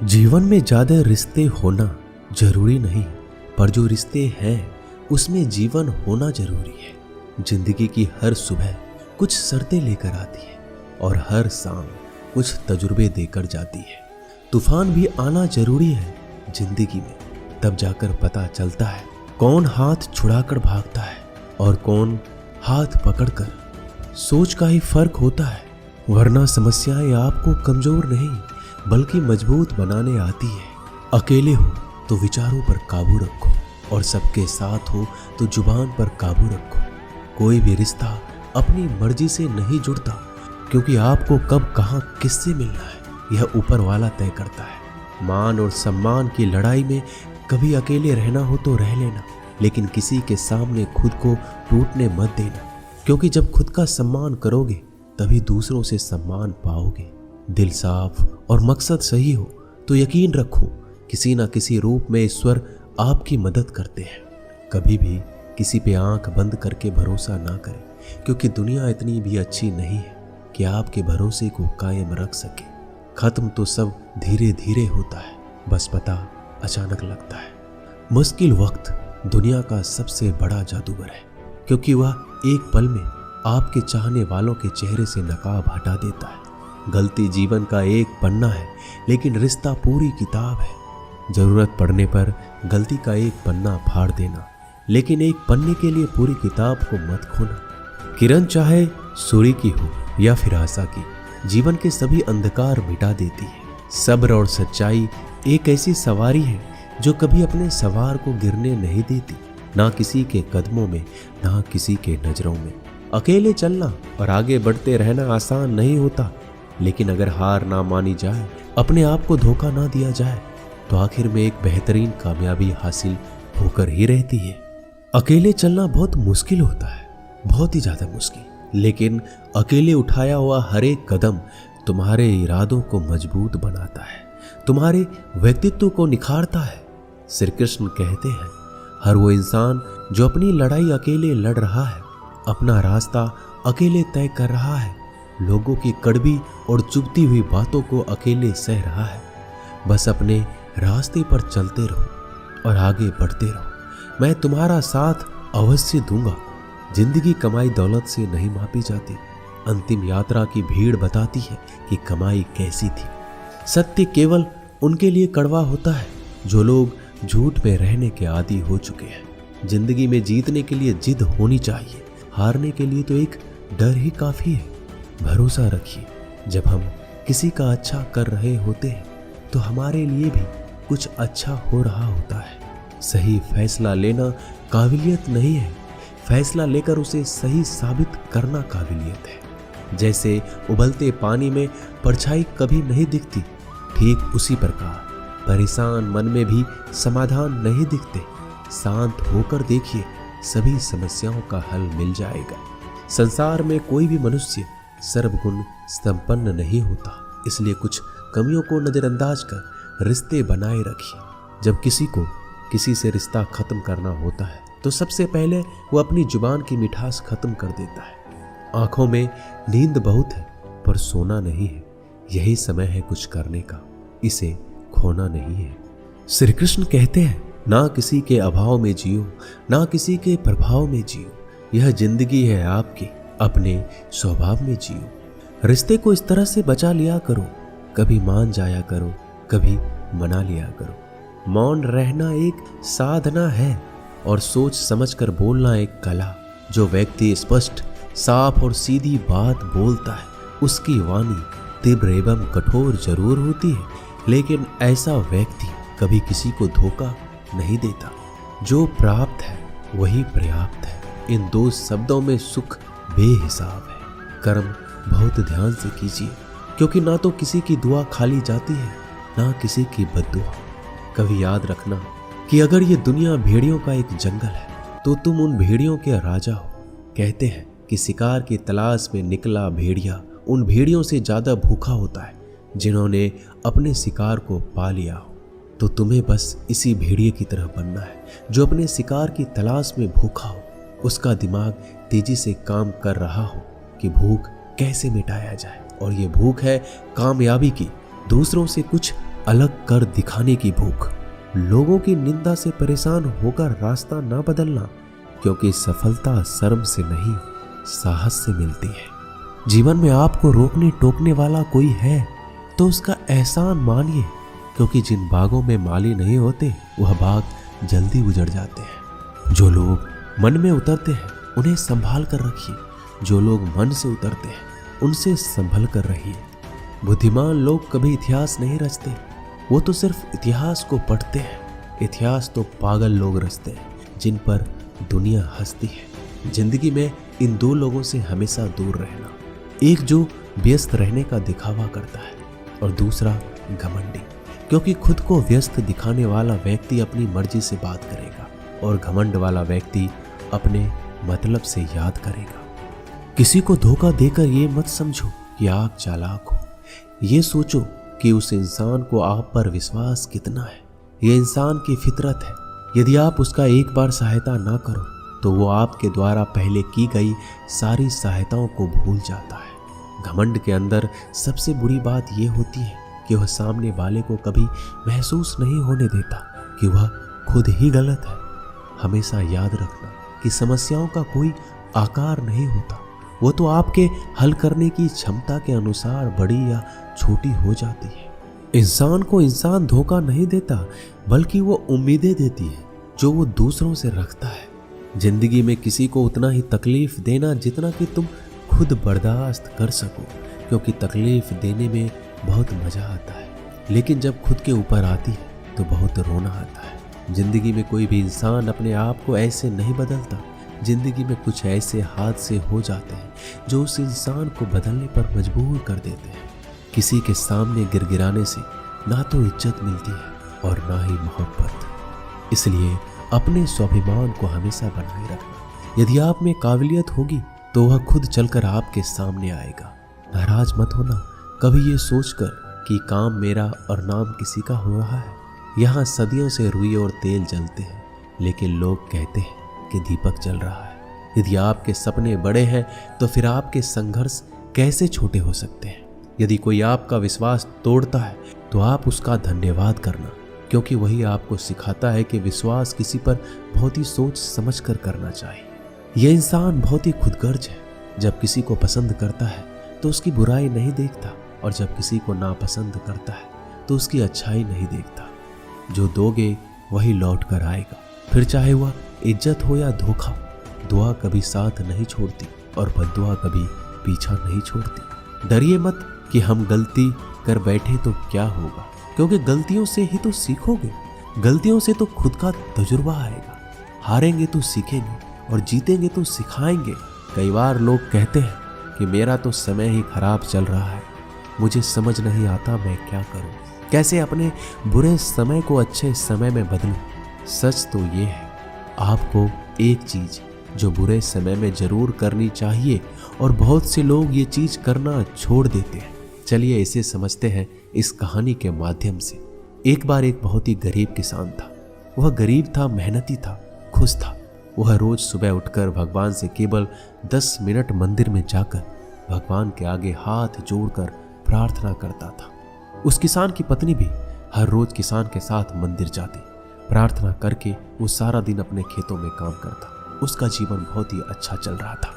जीवन में ज्यादा रिश्ते होना जरूरी नहीं, पर जो रिश्ते हैं उसमें जीवन होना जरूरी है। जिंदगी की हर सुबह कुछ शर्तें लेकर आती है और हर शाम कुछ तजुर्बे देकर जाती है। तूफान भी आना जरूरी है जिंदगी में, तब जाकर पता चलता है कौन हाथ छुड़ाकर भागता है और कौन हाथ पकड़कर। सोच का ही फर्क होता है, वरना समस्याएं आपको कमजोर नहीं बल्कि मजबूत बनाने आती है। अकेले हो तो विचारों पर काबू रखो और सबके साथ हो तो जुबान पर काबू रखो। कोई भी रिश्ता अपनी मर्जी से नहीं जुड़ता, क्योंकि आपको कब कहां किससे मिलना है यह ऊपर वाला तय करता है। मान और सम्मान की लड़ाई में कभी अकेले रहना हो तो रह लेना, लेकिन किसी के सामने खुद को टूटने मत देना, क्योंकि जब खुद का सम्मान करोगे तभी दूसरों से सम्मान पाओगे। दिल साफ और मकसद सही हो तो यकीन रखो किसी न किसी रूप में ईश्वर आपकी मदद करते हैं। कभी भी किसी पे आंख बंद करके भरोसा ना करें, क्योंकि दुनिया इतनी भी अच्छी नहीं है कि आपके भरोसे को कायम रख सके। खत्म तो सब धीरे धीरे होता है, बस पता अचानक लगता है। मुश्किल वक्त दुनिया का सबसे बड़ा जादूगर है, क्योंकि वह एक पल में आपके चाहने वालों के चेहरे से नकाब हटा देता है। गलती जीवन का एक पन्ना है, लेकिन रिश्ता पूरी किताब है। जरूरत पड़ने पर गलती का एक पन्ना फाड़ देना, लेकिन एक पन्ने के लिए पूरी किताब को मत खोना। किरण चाहे सूर्य की हो या फिर आशा की, जीवन के सभी अंधकार मिटा देती है। सब्र और सच्चाई एक ऐसी सवारी है जो कभी अपने सवार को गिरने नहीं देती, ना किसी के कदमों में ना किसी के नजरों में। अकेले चलना और आगे बढ़ते रहना आसान नहीं होता, लेकिन अगर हार ना मानी जाए, अपने आप को धोखा ना दिया जाए, तो आखिर में एक बेहतरीन कामयाबी हासिल होकर ही रहती है। अकेले चलना बहुत मुश्किल होता है, बहुत ही ज्यादा मुश्किल, लेकिन अकेले उठाया हुआ हर एक कदम तुम्हारे इरादों को मजबूत बनाता है, तुम्हारे व्यक्तित्व को निखारता है। श्री कृष्ण कहते हैं, हर वो इंसान जो अपनी लड़ाई अकेले लड़ रहा है, अपना रास्ता अकेले तय कर रहा है, लोगों की कड़वी और चुभती हुई बातों को अकेले सह रहा है, बस अपने रास्ते पर चलते रहो और आगे बढ़ते रहो। मैं तुम्हारा साथ अवश्य दूंगा। जिंदगी कमाई दौलत से नहीं मापी जाती, अंतिम यात्रा की भीड़ बताती है कि कमाई कैसी थी। सत्य केवल उनके लिए कड़वा होता है जो लोग झूठ में रहने के आदी हो चुके हैं। जिंदगी में जीतने के लिए जिद होनी चाहिए, हारने के लिए तो एक डर ही काफी है। भरोसा रखिए, जब हम किसी का अच्छा कर रहे होते हैं तो हमारे लिए भी कुछ अच्छा हो रहा होता है। सही फैसला लेना काबिलियत नहीं है, फैसला लेकर उसे सही साबित करना काबिलियत है। जैसे उबलते पानी में परछाई कभी नहीं दिखती, ठीक उसी प्रकार परेशान मन में भी समाधान नहीं दिखते। शांत होकर देखिए, सभी समस्याओं का हल मिल जाएगा। संसार में कोई भी मनुष्य सर्वगुण संपन्न नहीं होता, इसलिए कुछ कमियों को नजरअंदाज कर रिश्ते बनाए रखिए। जब किसी को किसी से रिश्ता खत्म करना होता है तो सबसे पहले वो अपनी जुबान की मिठास खत्म कर देता है। आंखों में नींद बहुत है पर सोना नहीं है, यही समय है कुछ करने का, इसे खोना नहीं है। श्री कृष्ण कहते हैं, ना किसी के अभाव में जियो, ना किसी के प्रभाव में जियो। यह जिंदगी है आपकी, अपने स्वभाव में जियो। रिश्ते को इस तरह से बचा लिया करो, कभी मान जाया करो, कभी मना लिया करो। मौन रहना एक साधना है और सोच समझकर बोलना एक कला। जो व्यक्ति स्पष्ट, साफ और सीधी बात बोलता है, उसकी वाणी तीव्र एवं कठोर जरूर होती है, लेकिन ऐसा व्यक्ति कभी किसी को धोखा नहीं देता। जो प्राप्त है वही पर्याप्त है। इन दो शब्दों में सुख बेहिसाब है। कर्म बहुत ध्यान से कीजिए, क्योंकि ना तो किसी की दुआ खाली जाती है, ना किसी की बद्दुआ। कभी याद रखना कि अगर ये दुनिया भेड़ियों का एक जंगल है तो तुम उन भेड़ियों के राजा हो। कहते हैं कि शिकार की तलाश में निकला भेड़िया उन भेड़ियों से ज्यादा भूखा होता है जिन्होंने अपने शिकार को पा लिया हो। तो तुम्हें बस इसी भेड़िए की तरह बनना है जो अपने शिकार की तलाश में भूखा हो। उसका दिमाग तेजी से काम कर रहा हो कि भूख कैसे मिटाया जाए, और ये भूख है कामयाबी की, दूसरों से कुछ अलग कर दिखाने की भूख, लोगों की निंदा से परेशान होकर रास्ता ना बदलना, क्योंकि सफलता शर्म से नहीं साहस से मिलती है। जीवन में आपको रोकने टोकने वाला कोई है तो उसका एहसान मानिए, क्योंकि जिन बागों में माली नहीं होते वह बाग जल्दी उजड़ जाते हैं। जो लोग मन में उतरते हैं उन्हें संभाल कर रखिए, जो लोग मन से उतरते हैं उनसे संभल कर रहिए। बुद्धिमान लोग कभी इतिहास नहीं रचते, वो तो सिर्फ इतिहास को पढ़ते हैं। इतिहास तो पागल लोग रचते हैं जिन पर दुनिया हंसती है। जिंदगी में इन दो लोगों से हमेशा दूर रहना, एक जो व्यस्त रहने का दिखावा करता है और दूसरा घमंडी, क्योंकि खुद को व्यस्त दिखाने वाला व्यक्ति अपनी मर्जी से बात करेगा और घमंड वाला व्यक्ति अपने मतलब से याद करेगा। किसी को धोखा देकर ये मत समझो कि आप चालाक हो, ये सोचो कि उस इंसान को आप पर विश्वास कितना है। ये इंसान की फितरत है, यदि आप उसका एक बार सहायता ना करो तो वो आपके द्वारा पहले की गई सारी सहायताओं को भूल जाता है। घमंड के अंदर सबसे बुरी बात यह होती है कि वह सामने वाले को कभी महसूस नहीं होने देता कि वह खुद ही गलत है। हमेशा याद रखना कि समस्याओं का कोई आकार नहीं होता, वो तो आपके हल करने की क्षमता के अनुसार बड़ी या छोटी हो जाती है। इंसान को इंसान धोखा नहीं देता, बल्कि वो उम्मीदें देती है जो वो दूसरों से रखता है। जिंदगी में किसी को उतना ही तकलीफ देना जितना कि तुम खुद बर्दाश्त कर सको, क्योंकि तकलीफ देने में बहुत मजा आता है, लेकिन जब खुद के ऊपर आती है तो बहुत रोना आता है। जिंदगी में कोई भी इंसान अपने आप को ऐसे नहीं बदलता। जिंदगी में कुछ ऐसे हादसे हो जाते हैं जो उस इंसान को बदलने पर मजबूर कर देते हैं। किसी के सामने गिड़गिड़ाने से ना तो इज्जत मिलती है और ना ही मोहब्बत। इसलिए अपने स्वाभिमान को हमेशा बनाए रखना। यदि आप में काबिलियत होगी तो वह खुद चलकर आपके सामने आएगा। नाराज मत होना कभी ये सोचकर कि काम मेरा और नाम किसी का हो रहा है। यहाँ सदियों से रुई और तेल जलते हैं, लेकिन लोग कहते हैं कि दीपक जल रहा है। यदि आपके सपने बड़े हैं तो फिर आपके संघर्ष कैसे छोटे हो सकते हैं। यदि कोई आपका विश्वास तोड़ता है तो आप उसका धन्यवाद करना, क्योंकि वही आपको सिखाता है कि विश्वास किसी पर बहुत ही सोच समझ कर करना चाहिए। यह इंसान बहुत ही खुदगर्ज है। जब किसी को पसंद करता है तो उसकी बुराई नहीं देखता, और जब किसी को नापसंद करता है तो उसकी अच्छाई नहीं देखता। जो दोगे वही लौट कर आएगा, फिर चाहे वह इज्जत हो या धोखा। दुआ कभी साथ नहीं छोड़ती और बद्दुआ कभी पीछा नहीं छोड़ती। डरिए मत कि हम गलती कर बैठे तो क्या होगा, क्योंकि गलतियों से ही तो सीखोगे। गलतियों से तो खुद का तजुर्बा आएगा। हारेंगे तो सीखेंगे और जीतेंगे तो सिखाएंगे। कई बार लोग कहते हैं कि मेरा तो समय ही खराब चल रहा है, मुझे समझ नहीं आता मैं क्या करूं, कैसे अपने बुरे समय को अच्छे समय में बदलूं। सच तो ये है, आपको एक चीज जो बुरे समय में जरूर करनी चाहिए और बहुत से लोग ये चीज करना छोड़ देते हैं। चलिए इसे समझते हैं इस कहानी के माध्यम से। एक बार एक बहुत ही गरीब किसान था। वह गरीब था, मेहनती था, खुश था। वह रोज सुबह उठकर भगवान से केवल 10 मिनट मंदिर में जाकर भगवान के आगे हाथ जोड़कर प्रार्थना करता था। उस किसान की पत्नी भी हर रोज किसान के साथ मंदिर जाती। प्रार्थना करके वो सारा दिन अपने खेतों में काम करता। उसका जीवन बहुत ही अच्छा चल रहा था।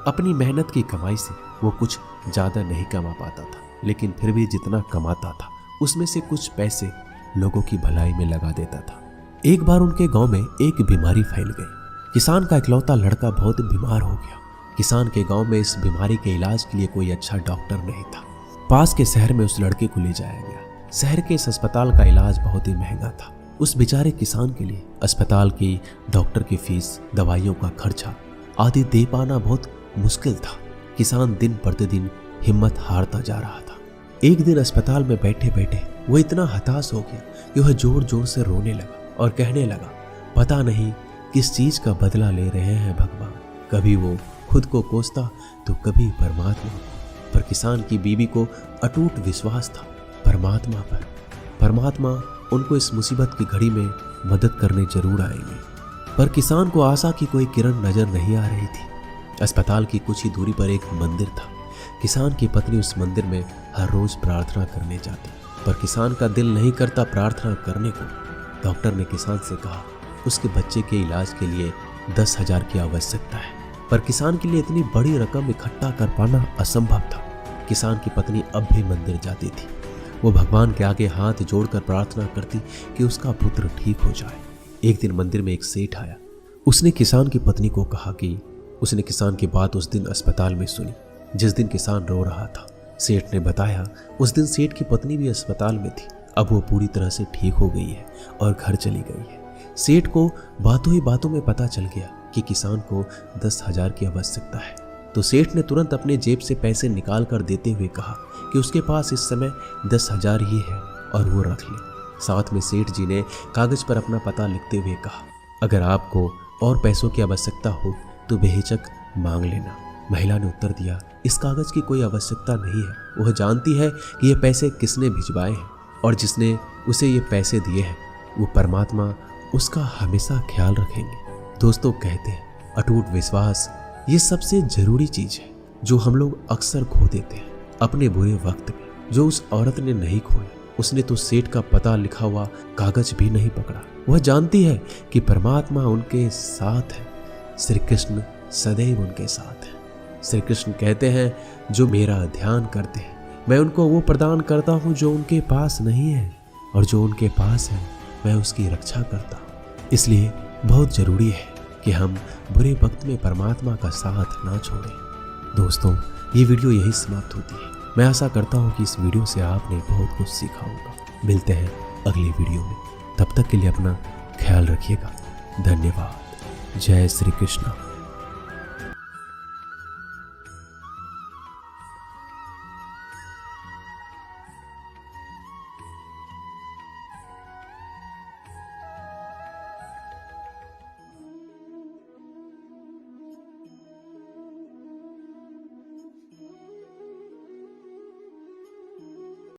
अपनी मेहनत की कमाई से वो कुछ ज़्यादा नहीं कमा पाता था, लेकिन फिर भी जितना कमाता था उसमें से कुछ पैसे लोगों की भलाई में लगा देता था। एक बार उनके गांव में एक बीमारी फैल गई। किसान का इकलौता लड़का बहुत बीमार हो गया। किसान के गांव में इस बीमारी के इलाज के लिए कोई अच्छा डॉक्टर नहीं था। पास के शहर में उस लड़के को ले जाया गया। शहर के इस अस्पताल का इलाज बहुत ही महंगा था। उस बेचारे किसान के लिए अस्पताल की, डॉक्टर की फीस, दवाइयों का खर्चा आदि दे पाना बहुत मुश्किल था। किसान दिन प्रतिदिन हिम्मत हारता जा रहा था। एक दिन अस्पताल में बैठे बैठे वो इतना हताश हो गया कि वह जोर जोर से रोने लगा और कहने लगा, पता नहीं किस चीज का बदला ले रहे हैं भगवान। कभी वो खुद को कोसता तो कभी परमात्मा को। पर किसान की बीवी को अटूट विश्वास था परमात्मा पर। परमात्मा उनको इस मुसीबत की घड़ी में मदद करने जरूर आएंगे। पर किसान को आशा की कोई किरण नजर नहीं आ रही थी। अस्पताल की कुछ ही दूरी पर एक मंदिर था। किसान की पत्नी उस मंदिर में हर रोज प्रार्थना करने जाती। पर किसान का दिल नहीं करता प्रार्थना करने को। डॉक्टर ने किसान से कहा उसके बच्चे के इलाज के लिए 10,000 की आवश्यकता है, पर किसान के लिए इतनी बड़ी रकम इकट्ठा कर पाना असंभव था। किसान की पत्नी अब भी मंदिर जाती थी। वो भगवान के आगे हाथ जोड़कर प्रार्थना करती कि उसका पुत्र ठीक हो जाए। एक दिन मंदिर में एक सेठ आया। उसने किसान की पत्नी को कहा कि उसने किसान की बात उस दिन अस्पताल में सुनी जिस दिन किसान रो रहा था। सेठ ने बताया उस दिन सेठ की पत्नी भी अस्पताल में थी। अब वो पूरी तरह से ठीक हो गई है और घर चली गई है। सेठ को बातों ही बातों में पता चल गया कि किसान को 10,000 की आवश्यकता है, तो सेठ ने तुरंत अपने जेब से पैसे निकाल कर देते हुए कहा कि उसके पास इस समय 10,000 ही है और वो रख ले। साथ में सेठ जी ने कागज पर अपना पता लिखते हुए कहा अगर आपको और पैसों की आवश्यकता हो तो बेहिचक मांग लेना। महिला ने उत्तर दिया इस कागज की कोई आवश्यकता नहीं है। वह जानती है कि ये पैसे किसने भिजवाए हैं और जिसने उसे ये पैसे दिए हैं वो परमात्मा उसका हमेशा ख्याल रखेंगे। दोस्तों कहते हैं अटूट विश्वास ये सबसे जरूरी चीज है जो हम लोग अक्सर खो देते हैं अपने बुरे वक्त में। जो उस औरत ने नहीं खोया, उसने तो सेठ का पता लिखा हुआ कागज भी नहीं पकड़ा। वह जानती है कि परमात्मा उनके साथ है, श्री कृष्ण सदैव उनके साथ है। श्री कृष्ण कहते हैं जो मेरा ध्यान करते हैं मैं उनको वो प्रदान करता हूँ जो उनके पास नहीं है, और जो उनके पास है मैं उसकी रक्षा करता हूँ। इसलिए बहुत जरूरी है कि हम बुरे वक्त में परमात्मा का साथ ना छोड़ें। दोस्तों ये वीडियो यही समाप्त होती है। मैं आशा करता हूँ कि इस वीडियो से आपने बहुत कुछ सीखा होगा। मिलते हैं अगली वीडियो में, तब तक के लिए अपना ख्याल रखिएगा। धन्यवाद। जय श्री कृष्ण।